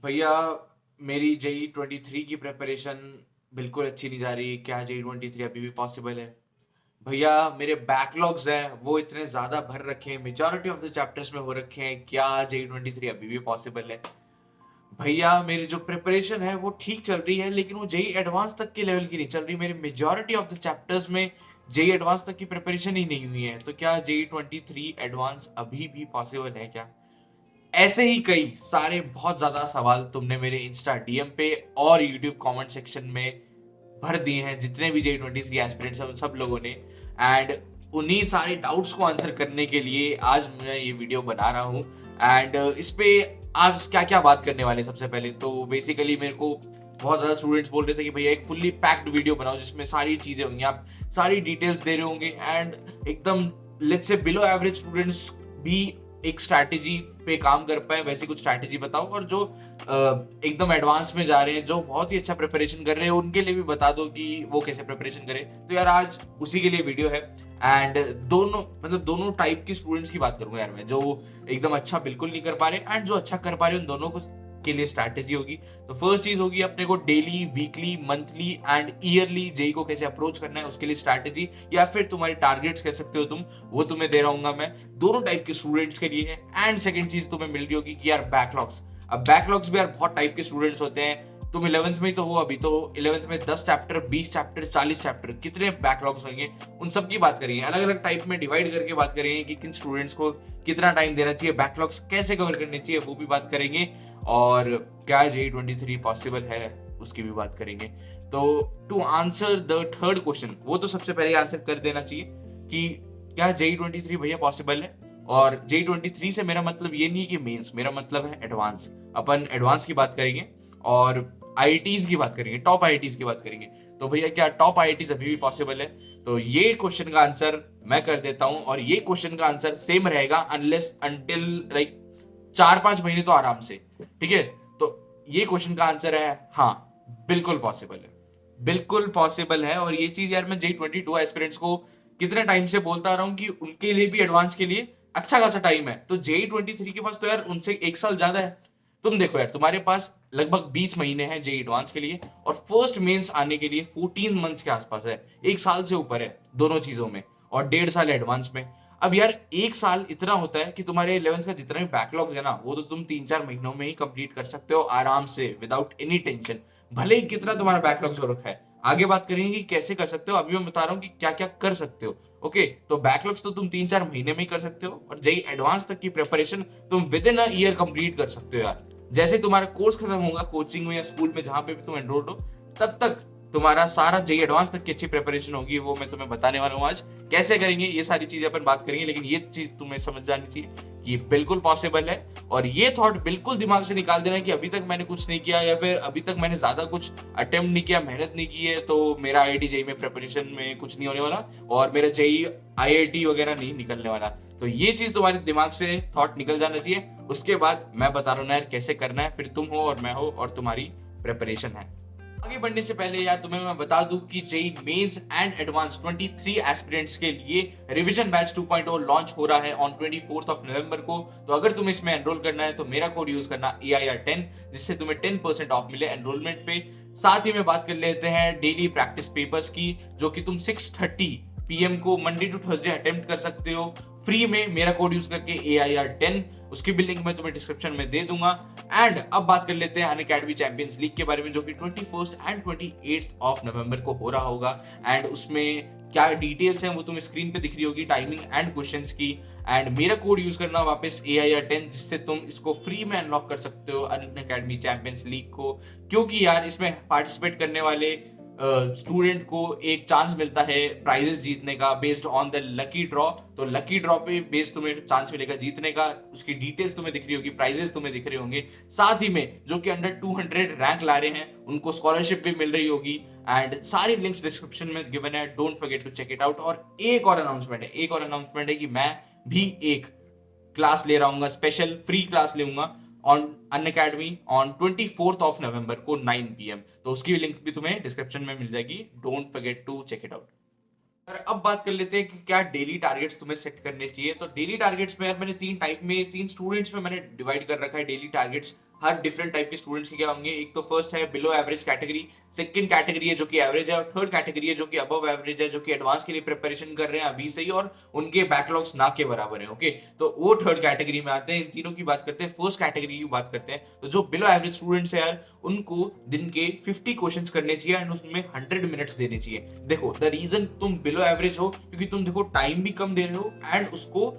भैया, मेरी जेई 23 की प्रिपरेशन बिल्कुल अच्छी नहीं जा रही। क्या जेई 23 अभी भी पॉसिबल है? भैया, मेरे बैकलॉग्स हैं वो इतने ज्यादा भर रखे हैं, मेजॉरिटी ऑफ द चैप्टर्स में हो रखे हैं। क्या जेई 23 अभी भी पॉसिबल है? भैया, मेरी जो प्रिपरेशन है वो ठीक चल रही है, लेकिन वो जेई एडवांस तक के लेवल की नहीं चल रही। मेरे मेजॉरिटी ऑफ द चैप्टर्स में जेई एडवांस तक की प्रिपरेशन ही नहीं हुई है। तो क्या जेई 23 एडवांस अभी भी पॉसिबल है क्या? ऐसे ही कई सारे बहुत ज्यादा सवाल तुमने मेरे इंस्टा डीएम पे और यूट्यूब कमेंट सेक्शन में भर दिए हैं। जितने भी J23 एस्पिरेंट्स हैं उन सब लोगों ने, एंड उन्हीं सारे डाउट्स को आंसर करने के लिए आज मैं ये वीडियो बना रहा हूँ। एंड इस पे आज क्या क्या बात करने वाले हैं? सबसे पहले तो बेसिकली मेरे को बहुत ज्यादा स्टूडेंट्स बोल रहे थे कि भैया एक फुल्ली पैक्ड वीडियो बनाओ जिसमें सारी चीजें होंगी, आप सारी डिटेल्स दे रहे होंगे, एंड एकदम let's say below average students भी एक स्ट्रैटेजी पे काम कर पाए वैसी कुछ स्ट्रैटेजी बताओ। और जो एकदम एडवांस में जा रहे हैं, जो बहुत ही अच्छा प्रिपरेशन कर रहे हैं, उनके लिए भी बता दो कि वो कैसे प्रिपरेशन करें। तो यार आज उसी के लिए वीडियो है। एंड दोनों टाइप के स्टूडेंट्स की बात करूंगा यार मैं, जो एकदम अच्छा बिल्कुल नहीं कर पा रहे एंड जो अच्छा कर पा रहे हैं, उन दोनों को के लिए स्ट्रैटेजी होगी। तो फर्स्ट चीज होगी अपने को daily, weekly, monthly and yearly JEE को कैसे अप्रोच करना है उसके लिए स्ट्रैटेजी, या फिर तुम्हारे टारगेट्स कह सकते हो तुम, वो तुम्हें दे रहा हूँ मैं दोनों टाइप के स्टूडेंट्स के लिए। एंड सेकंड चीज तुम्हें मिल रही होगी कि यार बैकलॉग्स, अब बैकलॉग्स भी यार बहुत टाइप के स्टूडेंट्स होते हैं। तुम 11th में ही तो हो, अभी तो 11th में 10 चैप्टर, 20 चैप्टर, 40 चैप्टर, कितने बैकलॉग्स होंगे? उन सब की बात करेंगे, अलग अलग टाइप में डिवाइड करके बात करेंगे कि किन स्टूडेंट्स को कितना टाइम देना चाहिए, बैकलॉग्स कैसे कवर करने चाहिए, वो भी बात करेंगे। और क्या J23 पॉसिबल है उसकी भी बात करेंगे। तो to answer the third question, वो तो सबसे पहले आंसर कर देना चाहिए कि क्या J23 भैया पॉसिबल है। और J23 से मेरा मतलब ये नहीं है कि मेंस, मेरा मतलब है एडवांस। अपन एडवांस की बात करेंगे और आईआईटीज की बात करेंगे, टॉप आईआईटीज की बात करेंगे। तो भैया क्या टॉप आईआईटीज अभी भी पॉसिबल है? तो ये क्वेश्चन का आंसर मैं कर देता हूं, और ये क्वेश्चन का आंसर सेम रहेगा अनलेस अंटिल लाइक 4-5 महीने तो आराम से। ठीक है, तो ये क्वेश्चन का आंसर है हाँ, बिल्कुल पॉसिबल है, बिल्कुल पॉसिबल है। और ये चीज यार मैं J22 एस्पिरेंट्स को कितने टाइम से बोलता आ रहा हूँ कि उनके लिए भी एडवांस के लिए अच्छा खासा टाइम है। तो J23 के पास तो यार उनसे 1 साल ज्यादा है। तुम देखो यार, तुम्हारे पास लगभग 20 महीने हैं जेई एडवांस के लिए, और फर्स्ट मेंस आने के लिए 14 मंथ्स के आसपास है। 1 साल से ऊपर है दोनों चीजों में, और 1.5 साल एडवांस में। अब यार 1 साल इतना होता है कि तुम्हारे 11th का जितना भी बैकलॉग्स है ना, वो तो तुम 3-4 महीनों में ही कंप्लीट कर सकते हो आराम से, विदाउट एनी टेंशन। भले ही कितना तुम्हारा बैकलॉग्स हो रखा है, आगे बात करेंगे कि कैसे कर सकते हो। अभी मैं बता रहा हूँ कि क्या क्या कर सकते हो। ओके, तो बैकलॉग्स तो तुम 3-4 महीने में ही कर सकते हो, और जेई एडवांस तक की प्रिपरेशन तुम with in a year complete कर सकते हो यार। जैसे तुम्हारा कोर्स खत्म होगा कोचिंग में या स्कूल में, जहां पे भी तुम एनरोल्ड हो, तब तक तुम्हारा सारा जेई एडवांस तक की अच्छी प्रिपरेशन होगी। वो मैं तुम्हें बताने वाला हूँ आज कैसे करेंगे, ये सारी चीजें अपन बात करेंगे। लेकिन ये चीज तुम्हें समझ जानी चाहिए कि ये बिल्कुल पॉसिबल है। और ये थॉट बिल्कुल दिमाग से निकाल देना कि अभी तक मैंने कुछ नहीं किया, या फिर अभी तक मैंने ज्यादा कुछ अटेम्प्ट नहीं किया, मेहनत नहीं की है, तो मेरा आईआईटी जेई में प्रिपरेशन में कुछ नहीं होने वाला, और मेरा जेई आईआईटी वगैरह नहीं निकलने वाला। तो ये चीज तुम्हारे दिमाग से थॉट निकल जाना चाहिए। उसके बाद मैं बता रहा हूँ ना यार कैसे करना है, फिर तुम हो और मैं हो और तुम्हारी प्रिपरेशन है। आगे बढ़ने से पहले यार तुम्हें मैं बता दूं कि JEE mains and advance 23 aspirants के लिए रिवीजन बैच 2.0 लॉन्च हो रहा है ऑन 24 नवंबर को। तो अगर तुम्हें इसमें एनरोल करना है तो मेरा कोड यूज करना AIR10, जिससे तुम्हें 10% ऑफ मिले एनरोलमेंट पे। साथ ही में बात कर लेते हैं डेली प्रैक्टिस पेपर्स की, जो कि तुम 6:30 PM को मंडे टू थर्सडे अटेम्प्ट कर सकते हो फ्री में, मेरा कोड यूज करके AIR10। उसकी भी लिंक मैं तुम्हें डिस्क्रिप्शन में दे दूंगा। एंड अब बात कर लेते हैं अनअकैडमी चैंपियंस लीग के बारे में, जो कि 21 एंड 28 नवंबर को हो रहा होगा। एंड उसमें क्या डिटेल्स हैं वो तुम्हें स्क्रीन पे दिख रही होगी, टाइमिंग एंड क्वेश्चंस की। एंड मेरा कोड यूज करना वापस AIR10, जिससे तुम इसको फ्री में अनलॉक कर सकते हो अनअकैडमी चैंपियंस लीग को। क्योंकि यार इसमें पार्टिसिपेट करने वाले स्टूडेंट को एक चांस मिलता है प्राइजेस जीतने का based on the lucky draw. तो लकी ड्रॉ पे बेस्ड तुम्हें चांस मिलेगा जीतने का। उसकी डिटेल्स तुम्हें दिख रही होगी, प्राइजेस तुम्हें दिख रहे होंगे। साथ ही में जो कि अंडर 200 रैंक ला रहे हैं उनको स्कॉलरशिप भी मिल रही होगी। एंड सारी लिंक्स डिस्क्रिप्शन में गिवन है, don't forget to check it out. और एक और अनाउंसमेंट है कि मैं भी एक क्लास ले रहा हूँ, स्पेशल फ्री क्लास लूंगा ऑन अनअकैडमी ऑन 24 नवंबर को 9 PM। तो उसकी लिंक भी तुम्हें डिस्क्रिप्शन में मिल जाएगी, don't forget to check it out. और अब बात कर लेते हैं कि क्या डेली टारगेट्स तुम्हें सेट करने चाहिए। तो डेली टारगेट्स में यार मैंने 3 टाइप में, 3 स्टूडेंट्स में मैंने डिवाइड कर रखा है डेली टारगेट्स। हर डिफरेंट टाइप के स्टूडेंट्स के क्या होंगे। एक तो फर्स्ट है below average category, second category है जो कि एवरेज है, और थर्ड कैटेगरी है जो कि अबव एवरेज है, जो कि एडवांस के लिए प्रिपरेशन कर रहे हैं अभी से ही और उनके बैकलॉग्स ना के बराबर है। ओके, तो वो थर्ड कैटेगरी में आते हैं। इन तीनों की बात करते हैं। फर्स्ट कैटेगरी की बात करते हैं, तो जो बिलो एवरेज स्टूडेंट्स है यार, उनको दिन के 50 क्वेश्चंस करने चाहिए एंड उसमें 100 मिनट्स देने चाहिए। देखो द रीजन तुम बिलो एवरेज हो क्योंकि तुम देखो टाइम भी कम दे रहे हो एंड उसको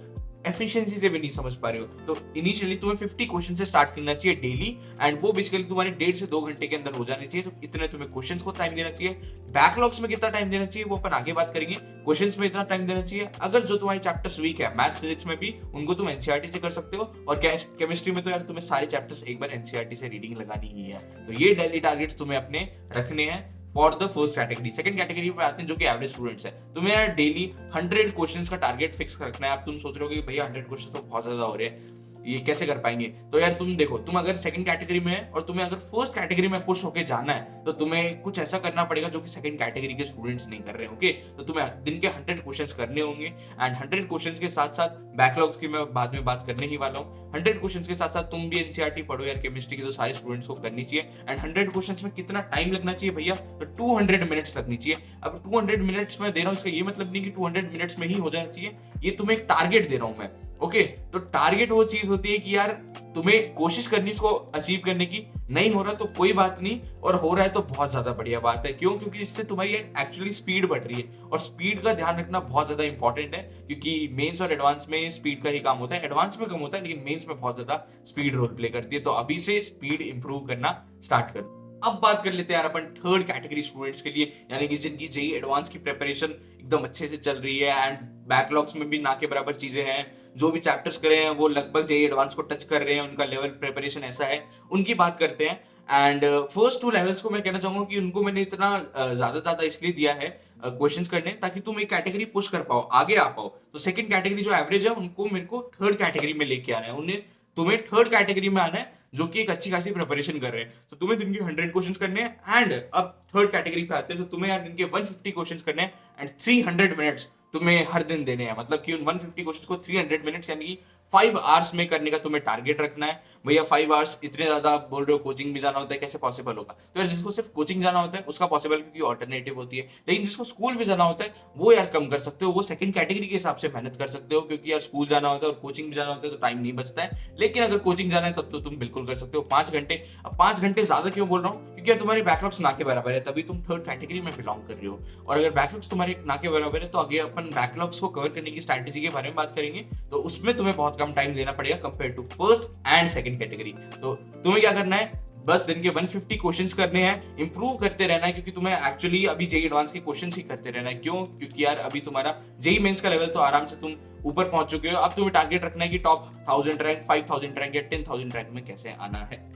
एफिशिएंसी से भी नहीं समझ पा रहे हो। तो इनिशियली तुम्हें 50 क्वेश्चन से स्टार्ट करना चाहिए डेली एंड वो बेसिकली तुम्हारे 1.5 से 2 घंटे के अंदर हो जाने चाहिए। तो इतने तुम्हें क्वेश्चंस को टाइम देना चाहिए। बैकलॉग्स में कितना टाइम देना चाहिए वो अपन आगे बात करेंगे। क्वेश्चंस में इतना टाइम देना चाहिए। अगर जो तुम्हारी चैप्टर्स वीक है मैथ्स फिजिक्स में भी, उनको तुम एनसीईआरटी से कर सकते हो, और केमिस्ट्री में तो यार तुम्हें सारे चैप्टर्स एक बार एनसीईआरटी से रीडिंग लगानी ही है। तो ये डेली टारगेट्स तुम्हें अपने रखने हैं for the first category. Second category पे आते हैं जो कि एवरेज स्टूडेंट्स है। तुम्हें यार डेली 100 क्वेश्चंस का टारगेट फिक्स रखना है। अब तुम सोच रहे हो कि भैया 100 क्वेश्चन तो बहुत ज्यादा हो रहे हैं, ये कैसे कर पाएंगे। तो यार तुम देखो, तुम अगर सेकंड कैटेगरी में है और तुम्हें अगर फर्स्ट कैटेगरी में पुश होके जाना है तो तुम्हें कुछ ऐसा करना पड़ेगा जो कि सेकंड कैटेगरी के स्टूडेंट्स नहीं कर रहे हैं। ओके, तो तुम्हें दिन के 100 क्वेश्चंस करने होंगे एंड 100 क्वेश्चंस के साथ साथ बैकलॉग्स की मैं बाद में बात करने ही वाला हूँ। 100 क्वेश्चंस के साथ साथ तुम भी एनसीईआरटी पढ़ो यार, केमिस्ट्री की तो सारे स्टूडेंट्स को करनी चाहिए। एंड 100 क्वेश्चंस में कितना टाइम लगना चाहिए भैया, तो 200 मिनट्स लगनी चाहिए। अब 200 मिनट्स में दे रहा हूँ, इसका ये मतलब नहीं कि 200 मिनट्स में ही हो जाना चाहिए, ये तुम्हें एक टारगेट दे रहा हूं मैं। ओके, तो टारगेट वो चीज होती है कि यार तुम्हें कोशिश करनी उसको अचीव करने की। नहीं हो रहा तो कोई बात नहीं, और हो रहा है तो बहुत ज्यादा बढ़िया बात है। क्यों? क्योंकि इससे तुम्हारी एक्चुअली स्पीड बढ़ रही है, और स्पीड का ध्यान रखना बहुत ज्यादा इंपॉर्टेंट है क्योंकि मेंस और एडवांस में स्पीड का ही काम होता है। एडवांस में कम होता है लेकिन मेंस में बहुत ज्यादा स्पीड रोल प्ले करती है। तो अभी से स्पीड इंप्रूव करना स्टार्ट कर। अब बात कर लेते हैं यार अपन थर्ड कैटेगरी स्टूडेंट्स के लिए, यानी कि जिनकी जेई एडवांस की प्रिपरेशन एकदम अच्छे से चल रही है एंड बैकलॉग्स में भी ना के बराबर चीजें हैं। जो भी चैप्टर्स करे हैं वो लगभग जेई एडवांस को टच कर रहे हैं, उनका लेवल प्रिपरेशन ऐसा है। उनकी बात करते हैं। एंड फर्स्ट 2 लेवल्स को मैं कहना चाहूंगा कि उनको मैंने इतना ज्यादा इसलिए दिया है क्वेश्चंस करने, ताकि तुम एक कैटेगरी पुश कर पाओ, आगे आ पाओ। तो सेकंड कैटेगरी जो एवरेज है उनको मेरे को थर्ड कैटेगरी में लेके आना है। उन्हें तुम्हें थर्ड कैटेगरी में आना है जो कि एक अच्छी खासी प्रिपरेशन कर रहे हैं। तो तुम्हें दिन के 100 क्वेश्चंस करने हैं। एंड अब थर्ड कैटेगरी पे आते हैं, तो तुम्हें यार दिन के 150 क्वेश्चंस करने हैं एंड 300 मिनट्स तुम्हें हर दिन देने हैं। मतलब कि उन 150 क्वेश्चंस को 300 मिनट्स यानी कि 5 आवर्स में करने का तुम्हें टारगेट रखना है। भैया 5 आवर्स इतने ज्यादा आप बोल रहे हो, कोचिंग भी जाना होता है, कैसे पॉसिबल होगा? तो यार जिसको सिर्फ कोचिंग जाना होता है उसका पॉसिबल, क्योंकि ऑल्टरनेटिव होती है। लेकिन जिसको स्कूल भी जाना होता है वो यार कम कर सकते हो, वो सेकंड कैटेगरी के हिसाब से मेहनत कर सकते हो, क्योंकि यार स्कूल जाना होता है और कोचिंग भी जाना होता है तो टाइम नहीं बचता है। लेकिन अगर कोचिंग जाना है तब तो तुम बिल्कुल कर सकते हो 5 घंटे। अब 5 घंटे ज्यादा क्यों बोल रहा हूँ? क्योंकि यार तुम्हारी बैकलॉग्स ना के बराबर है, तभी तुम थर्ड कैटेगरी में बिलोंग कर रहे हो। और अगर बैकलॉग्स तुम्हारे ना के बराबर है तो आगे अपन बैकलॉग्स को कवर करने की स्ट्रैटेजी के बारे में बात करेंगे। तो उसमें तुम्हें बहुत कम टाइम देना पड़ेगा compare to first and second category. तो तुम्हें क्या करना है, बस दिन के 150 क्वेश्चंस करने हैं, इंप्रूव करते रहना है, क्योंकि तुम्हें एक्चुअली अभी जेई एडवांस के क्वेश्चंस ही करते रहना है। क्यों? क्योंकि यार अभी तुम्हारा जेई मेंस का लेवल तो आराम से तुम ऊपर पहुंच चुके हो। अब तुम्हें टारगेट रखना है कि टॉप 1000 रैंक, 5000 रैंक या 10000 रैंक में कैसे आना है।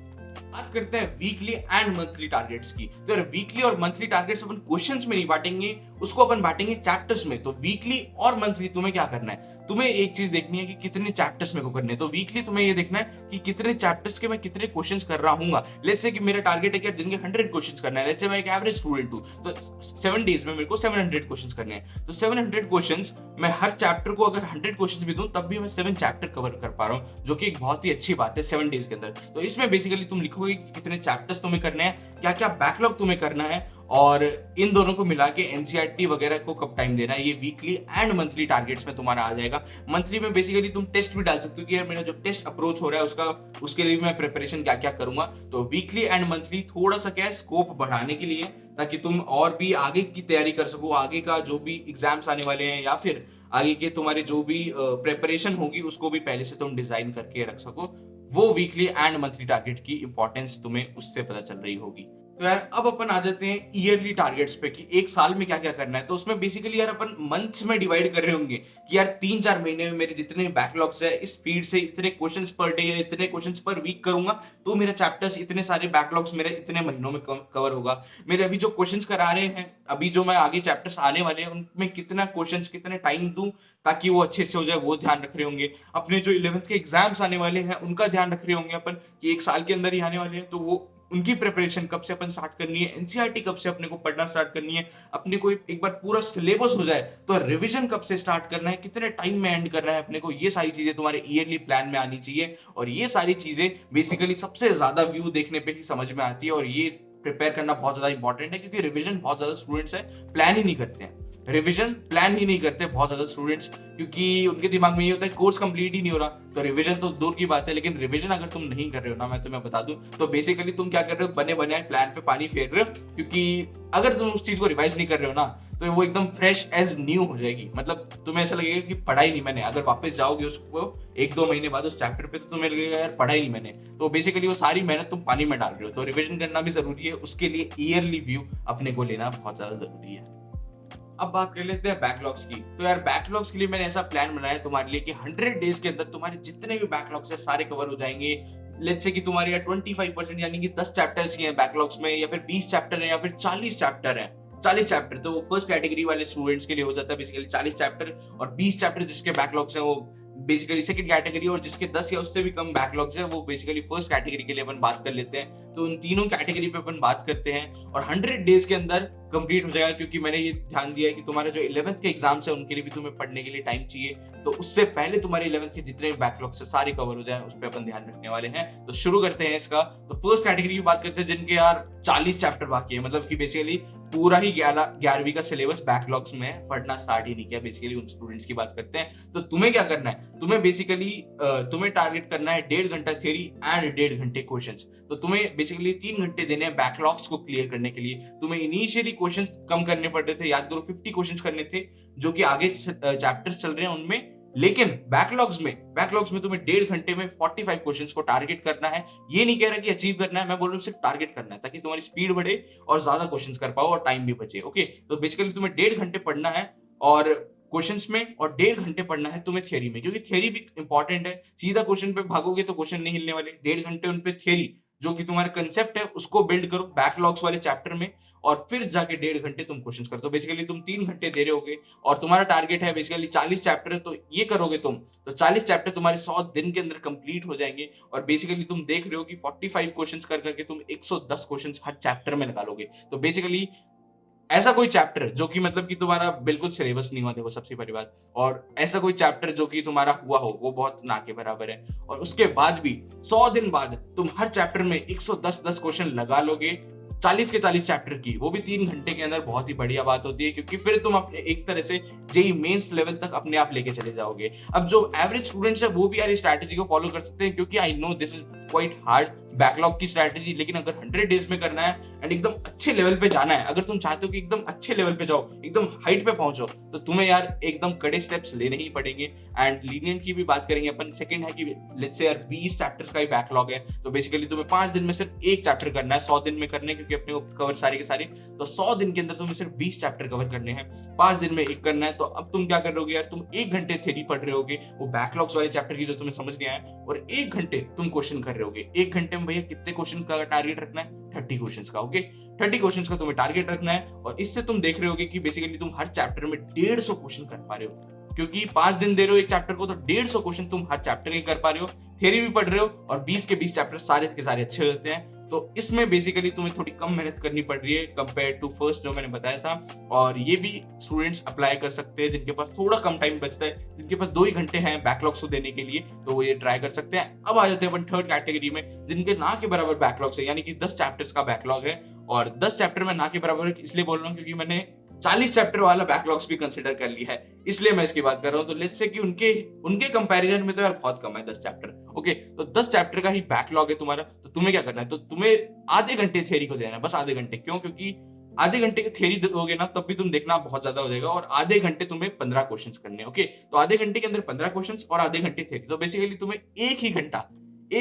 बात करते हैं वीकली एंड मंथली टारगेट्स की। तो यार वीकली और मंथली टारगेट्स अपन क्वेश्चंस में नहीं बांटेंगे, उसको अपन बांटेंगे चैप्टर्स में। तो वीकली और मंथली तुम्हें क्या करना है, तुम्हें एक चीज देखनी है कि कितने चैप्टर्स मेरे को करने हैं। तो वीकली तुम्हें ये देखना है कि कितने चैप्टर्स के मैं कितने क्वेश्चंस कर रहा हूँ। लेट्स से कि मेरा टारगेट है कि दिन के 100 क्वेश्चंस करना है। लेट्स से मैं एक एवरेज स्टूडेंट हूँ, तो 7 डेज में मेरे को 700 क्वेश्चंस करने हैं। तो 700 क्वेश्चंस मैं हर चैप्टर को अगर 100 क्वेश्चंस भी दूं तब भी मैं 7 चैप्टर कवर कर पा रहा हूँ, जो कि एक बहुत ही अच्छी बात है 7 डेज के अंदर। तो इसमें बेसिकली तुम लिखोगे कि कितने चैप्टर्स तुम्हें करने हैं, क्या क्या बैकलॉग तुम्हें करना है, और इन दोनों को मिला के एनसीईआरटी वगैरह को कब टाइम देना है। ये वीकली एंड मंथली टारगेट्स में तुम्हारा आ जाएगा। मंथली में बेसिकली तुम टेस्ट भी डाल सकते हो कि यार मेरा जो टेस्ट अप्रोच हो रहा है उसके लिए मैं प्रिपरेशन क्या क्या करूंगा। तो वीकली एंड मंथली थोड़ा सा क्या है, स्कोप बढ़ाने के लिए, ताकि तुम और भी आगे की तैयारी कर सको। आगे का जो भी एग्जाम्स आने वाले हैं या फिर आगे के तुम्हारे जो भी प्रिपरेशन होगी उसको भी पहले से तुम डिजाइन करके रख सको। वो वीकली एंड मंथली टारगेट की इंपॉर्टेंस तुम्हें उससे पता चल रही होगी। तो यार अब अपन आ जाते हैं ईयरली टारगेट्स पे कि एक साल में क्या क्या करना है। तो उसमें बेसिकली यार अपन मंथ्स में डिवाइड कर रहे होंगे कि यार 3-4 महीने में मेरे जितने बैकलॉग्स है, इस स्पीड से इतने क्वेश्चंस पर डे या इतने क्वेश्चंस पर वीक करूंगा तो मेरा चैप्टर्स इतने सारे बैकलॉग्स मेरे इतने महीनों में कवर होगा। मेरे अभी जो क्वेश्चंस करा रहे हैं, अभी जो मैं आगे चैप्टर्स आने वाले हैं उनमें कितना क्वेश्चंस कितने टाइम दूं ताकि वो अच्छे से हो जाए, वो ध्यान रख रहे होंगे। अपने जो 11th के एग्जाम्स आने वाले हैं उनका ध्यान रख रहे होंगे अपन कि एक साल के अंदर ही आने वाले हैं, तो वो उनकी प्रिपरेशन कब से अपन स्टार्ट करनी है, एनसीईआरटी कब से अपने को पढ़ना स्टार्ट करनी है, अपने को एक बार पूरा सिलेबस हो जाए तो रिवीजन कब से स्टार्ट करना है, कितने टाइम में एंड करना है अपने को, ये सारी चीजें तुम्हारे ईयरली प्लान में आनी चाहिए। और ये सारी चीजें बेसिकली सबसे ज्यादा व्यू देखने पे ही समझ में आती है, और ये प्रिपेयर करना बहुत ज्यादा इंपॉर्टेंट है, क्योंकि रिवीजन बहुत ज्यादा स्टूडेंट्स है प्लान ही नहीं करते हैं, रिवीजन प्लान ही नहीं करते बहुत ज्यादा स्टूडेंट्स, क्योंकि उनके दिमाग में ये होता है कोर्स कंप्लीट ही नहीं हो रहा, तो रिवीजन तो दूर की बात है। लेकिन रिवीजन अगर तुम नहीं कर रहे हो ना, मैं तुम्हें बता दूं, तो बेसिकली तुम क्या कर रहे हो, बने बनाए प्लान पे पानी फेर रहे हो, क्योंकि अगर तुम उस चीज को रिवाइज नहीं कर रहे हो ना, तो वो एकदम फ्रेश एज न्यू हो जाएगी। मतलब तुम्हें ऐसा लगेगा कि पढ़ा ही नहीं मैंने, अगर वापस जाओगे उसको 1-2 महीने बाद उस चैप्टर पे, तो तुम्हें लगेगा यार पढ़ा ही नहीं मैंने। तो बेसिकली वो सारी मेहनत तुम पानी में डाल रहे हो। तो रिवीजन करना भी जरूरी है, उसके लिए ईयरली व्यू अपने को लेना बहुत ज्यादा जरूरी है। अब बात कर लेते हैं बैकलॉग्स की। तो यार बैकलॉग्स के लिए मैंने ऐसा प्लान बनाया तुम्हारे लिए कि 100 डेज के अंदर तुम्हारे जितने भी बैकलॉग्स है सारे कवर हो जाएंगे। लेट्स से कि तुम्हारे यार 25% यानी कि 10 चैप्टर्स ही हैं बैकलॉग्स में, या फिर 20 चैप्टर हैं, या फिर 40 चैप्टर हैं। 40 चैप्टर तो वो फर्स्ट कैटेगरी वाले स्टूडेंट्स के लिए हो जाता है बेसिकली 40 चैप्टर, और 20 चैप्टर जिसके बैकलॉग्स हैं वो बेसिकली सेकंड कैटेगरी, और जिसके 10 या उससे भी कम बैकलॉग्स है वो बेसिकली फर्स्ट कैटेगरी के लिए अपन बात कर लेते हैं। तो उन तीनों कैटेगरी पे अपन बात करते हैं, और 100 डेज के अंदर कंप्लीट हो जाएगा, क्योंकि मैंने ये ध्यान दिया है कि तुम्हारे जो 11th के एग्जाम्स है उनके लिए भी तुम्हें पढ़ने के लिए टाइम चाहिए, तो उससे पहले तुम्हारे 11th के जितने भी बैकलॉग्स है सारे कवर हो जाए, उस पर अपन ध्यान रखने वाले हैं। तो शुरू करते हैं इसका। तो फर्स्ट कैटेगरी की बात करते हैं जिनके यार 40 चैप्टर बाकी है, मतलब कि बेसिकली पूरा ही 11वीं का सिलेबस बैकलॉग्स में पढ़ना स्टार्ट ही नहीं किया, बेसिकली उन स्टूडेंट्स की बात करते हैं। तो तुम्हें क्या करना है, तुम्हें बेसिकली तुम्हें टारगेट करना है 1.5 घंटा थ्योरी एंड 1.5 घंटे क्वेश्चंस। तो तुम्हें बेसिकली 3 घंटे देने हैं बैकलॉग्स को क्लियर करने के लिए। तुम्हें इनिशियली क्वेश्चंस कम करने पड़ रहे थे, याद करो 50 क्वेश्चंस करने थे जो कि आगे चैप्टर्स चल रहे हैं उनमें, लेकिन बैकलॉग्स में तुम्हें 1.5 घंटे में 45 क्वेश्चंस को टारगेट करना है। ये नहीं कह रहा कि अचीव करना है, मैं बोल रहा हूँ सिर्फ टारगेट करना है, ताकि तुम्हारी स्पीड बढ़े और ज्यादा क्वेश्चंस कर पाओ और टाइम भी बचे। ओके, तो बेसिकली तुम्हें 1.5 घंटे पढ़ना है और क्वेश्चंस में, और 1.5 घंटे पढ़ना है तुम्हें थ्योरी में, क्योंकि थ्योरी भी इंपॉर्टेंट है। सीधा क्वेश्चन पे भागोगे तो क्वेश्चन नहीं हिलने वाले। 1.5 घंटे उन पे थ्योरी जो कि तुम्हारा कंसेप्ट है उसको बिल्ड करो बैकलॉग्स वाले चैप्टर में, और फिर जाके 1.5 घंटे तुम क्वेश्चंस करो। तो बेसिकली तुम 3 घंटे दे रहे होगे, और तुम्हारा टारगेट है बेसिकली 40 चैप्टर है, तो ये करोगे तुम तो 40 चैप्टर तुम्हारे 100 दिन के अंदर कंप्लीट हो जाएंगे। और बेसिकली तुम देख रहे हो कि 45 क्वेश्चंस कर करके तुम 110 क्वेश्चंस हर चैप्टर में निकालोगे। तो बेसिकली ऐसा कोई चैप्टर जो कि मतलब कि तुम्हारा बिल्कुल सिलेबस नहीं हुआ, देखो सबसे पहली बात, और ऐसा कोई चैप्टर जो कि तुम्हारा हुआ हो वो बहुत ना के बराबर है। और उसके बाद भी 100 दिन बाद तुम हर चैप्टर में 110 क्वेश्चन लगा लोगे, 40 के 40 चैप्टर की, वो भी 3 घंटे के अंदर। बहुत ही बढ़िया बात होती है, क्योंकि फिर तुम अपने एक तरह से जेई मेंस लेवल तक अपने आप लेके चले जाओगे। अब जो एवरेज स्टूडेंट्स है वो भी यार इस स्ट्रैटेजी को फॉलो कर सकते हैं, क्योंकि I know this is quite hard backlog की स्ट्रैटेजी, लेकिन अगर 100 डेज में करना है एंड एकदम अच्छे लेवल पे जाना है, अगर तुम चाहते हो कि एकदम अच्छे लेवल पे जाओ, एकदम हाइट पे पहुंचो, तो तुम्हें यार एकदम कड़े स्टेप्स लेने ही पड़ेंगे। एंड लीनियंट की भी बात करेंगे अपन। सेकंड है कि लेट्स से यार 20 चैप्टर्स का ही बैकलॉग है, तो बेसिकली तुम्हें 5 दिन में सिर्फ एक चैप्टर करना है, 100 दिन में करने, क्योंकि अपने को कवर सारे के सारे, तो 100 दिन के अंदर तुम्हें सिर्फ 20 चैप्टर कवर करने हैं, 5 दिन में एक करना है। तो अब तुम क्या कर रहे हो यार, तुम 1 घंटे थ्योरी पढ़ रहे होगे वो बैकलॉग्स वाले चैप्टर की जो तुम्हें समझ नहीं आया, और 1 घंटे तुम क्वेश्चन कर रहे होगे। 1 घंटे में भैया कितने क्वेश्चन का टारगेट रखना है, 30 क्वेश्चंस का। ओके, 30 क्वेश्चंस का तुम्हें टारगेट रखना है, और इससे तुम देख रहे होगे कि बेसिकली तुम हर चैप्टर में 150 क्वेश्चन कर पा रहे हो, क्योंकि 5 दिन दे रहे हो एक चैप्टर को, तो 150 क्वेश्चन तुम हर चैप्टर के कर पा रहे हो, थ्योरी भी पढ़ रहे हो, और 20 के 20 चैप्टर सारे के सारे अच्छे होते हैं। तो इसमें बेसिकली तुम्हें थोड़ी कम मेहनत करनी पड़ रही है कंपेयर टू फर्स्ट जो मैंने बताया था। और ये भी स्टूडेंट्स अप्लाई कर सकते हैं जिनके पास थोड़ा कम टाइम बचता है, जिनके पास 2 ही घंटे हैं बैकलॉग्स को देने के लिए, तो वो ये ट्राई कर सकते हैं। अब आ जाते हैं अपन थर्ड कैटेगरी में, जिनके ना के बराबर बैकलॉग्स है, यानी कि 10 चैप्टर्स का बैकलॉग है। और 10 चैप्टर में ना के बराबर इसलिए बोल रहा हूँ क्योंकि मैंने 40 चैप्टर वाला बैकलॉग्स भी कंसिडर कर लिया है, इसलिए मैं इसकी बात कर रहा हूं। तो लेट्स से कि उनके कंपैरिजन में तो यार बहुत कम है 10 चैप्टर। ओके, तो 10 चैप्टर का ही बैकलॉग है तुम्हारा, तो तुम्हें क्या करना है, तो तुम्हें आधे घंटे थ्योरी को देना है, बस आधे घंटे। क्यों? क्योंकि आधे घंटे की थ्योरी दोगे ना तब भी तुम देखना बहुत ज्यादा हो जाएगा, और आधे घंटे तुम्हें 15 क्वेश्चंस करने हैं। ओके, तो आधे घंटे के अंदर 15 क्वेश्चंस और आधे घंटे थ्योरी, तो बेसिकली तुम्हें एक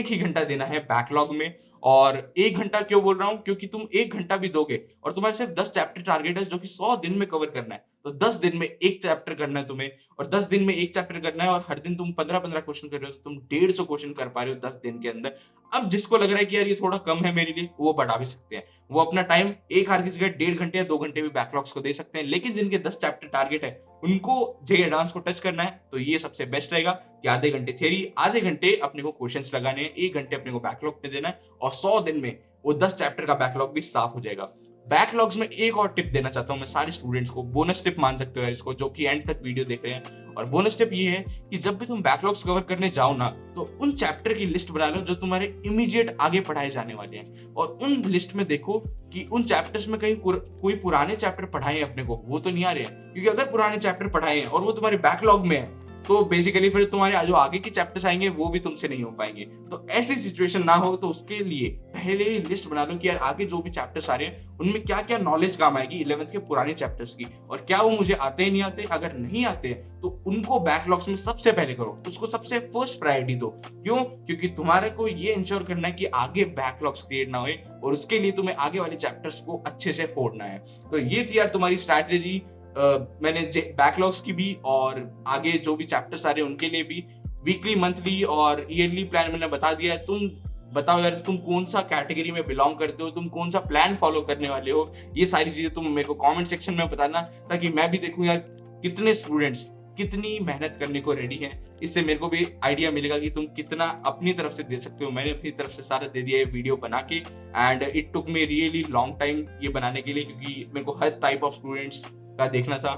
ही घंटा देना है बैकलॉग में। और 1 घंटा क्यों बोल रहा हूं, क्योंकि तुम 1 घंटा भी दोगे और तुम्हारे सिर्फ 10 चैप्टर टारगेट है जो कि 100 दिन में कवर करना है, तो 10 दिन में एक चैप्टर करना है तुम्हें, और 10 दिन में एक चैप्टर करना है, और हर दिन तुम 15-15 क्वेश्चन कर रहे हो, तो तुम 150 क्वेश्चन कर पा रहे हो 10 दिन के अंदर। अब जिसको लग रहा है कि यार ये थोड़ा कम है मेरे लिए, वो बढ़ा भी सकते हैं, वो अपना टाइम एक हार की जगह 1.5 घंटे या 2 घंटे भी बैकलॉग्स को दे सकते हैं। लेकिन जिनके 10 चैप्टर टारगेट है उनको जेईई एडवांस को टच करना है, तो ये सबसे बेस्ट रहेगा कि आधे घंटे थ्योरी, आधे घंटे अपने को क्वेश्चंस लगाने हैं, 1 घंटे अपने को बैकलॉग पे देना है, और और 100 दिन में वो 10 चैप्टर का बैकलॉग भी साफ हो जाएगा। बैकलॉग्स में एक और टिप देना चाहता हूँ मैं सारे स्टूडेंट्स को, बोनस टिप मान सकते हो यार इसको, जो कि एंड तक वीडियो देख रहे हैं। और बोनस टिप ये है कि जब भी तुम बैकलॉग्स कवर करने जाओ ना, तो उन चैप्टर की लिस्ट बना लो जो तुम्हारे इमीडिएट आगे पढ़ाए जाने वाले हैं, और उन लिस्ट में देखो कि उन चैप्टर्स में कहीं कोई पुराने चैप्टर पढ़ाए हैं अपने को, वो तो नहीं आ रहे हैं। क्योंकि अगर पुराने चैप्टर पढ़ाए हैं और वो तुम्हारे बैकलॉग में है, तो बेसिकली फिर तुम्हारे जो आगे के चैप्टर्स आएंगे वो भी तुमसे नहीं हो पाएंगे। तो ऐसी सिचुएशन ना हो, तो उसके लिए पहले ही लिस्ट बना लो कि यार आगे जो भी चैप्टर्स आ रहे हैं उनमें क्या क्या नॉलेज काम आएगी 11th के पुराने चैप्टर्स की, और क्या वो मुझे आते ही नहीं आते। अगर नहीं आते तो उनको बैकलॉग्स में सबसे पहले करो, उसको सबसे फर्स्ट प्रायोरिटी दो। क्यों? क्योंकि तुम्हारे को ये इंश्योर करना है कि आगे बैकलॉग्स क्रिएट ना होए, और उसके लिए तुम्हें आगे वाले चैप्टर्स को अच्छे से फोड़ना है। तो ये थी यार तुम्हारी स्ट्रैटेजी। मैंने बैकलॉग्स की भी और आगे जो भी चैप्टर्स आ रहे हैं उनके लिए भी वीकली, मंथली और ईयरली प्लान मैंने बता दिया है। तुम बताओ यार तुम कौन सा कैटेगरी में बिलोंग करते हो, तुम कौन सा प्लान फॉलो करने वाले हो। ये सारी चीजें तुम मेरे को कमेंट सेक्शन में बताना, ताकि मैं भी देखूं यार कितने स्टूडेंट्स कितनी मेहनत करने को रेडी हैं। इससे मेरे को भी आइडिया मिलेगा कि तुम कितना अपनी तरफ से दे सकते हो। मैंने अपनी तरफ से सारा दे दिया ये वीडियो बना के, and it took me really long time ये बनाने के लिए, क्योंकि मेरे को हर टाइप ऑफ स्टूडेंट्स का देखना था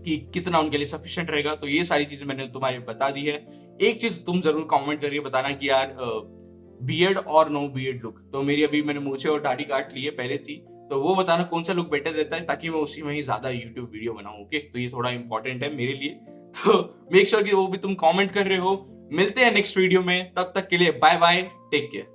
कि कितना उनके लिए सफिशिएंट रहेगा। तो ये सारी चीजें मैंने तुम्हारे बता दी है। एक चीज तुम जरूर कमेंट करके बताना कि यार बियर्ड और नो बियर्ड लुक। तो मेरी अभी मैंने मूछें और दाढ़ी काट ली है, पहले थी, तो वो बताना कौन सा लुक बेटर रहता है, ताकि मैं उसी में ही ज्यादा यूट्यूब वीडियो बनाऊं। ओके, तो ये थोड़ा इंपॉर्टेंट है मेरे लिए, तो मेक श्योर कि वो भी तुम कमेंट कर रहे हो। मिलते हैं नेक्स्ट वीडियो में, तब तक के लिए बाय बाय, टेक केयर।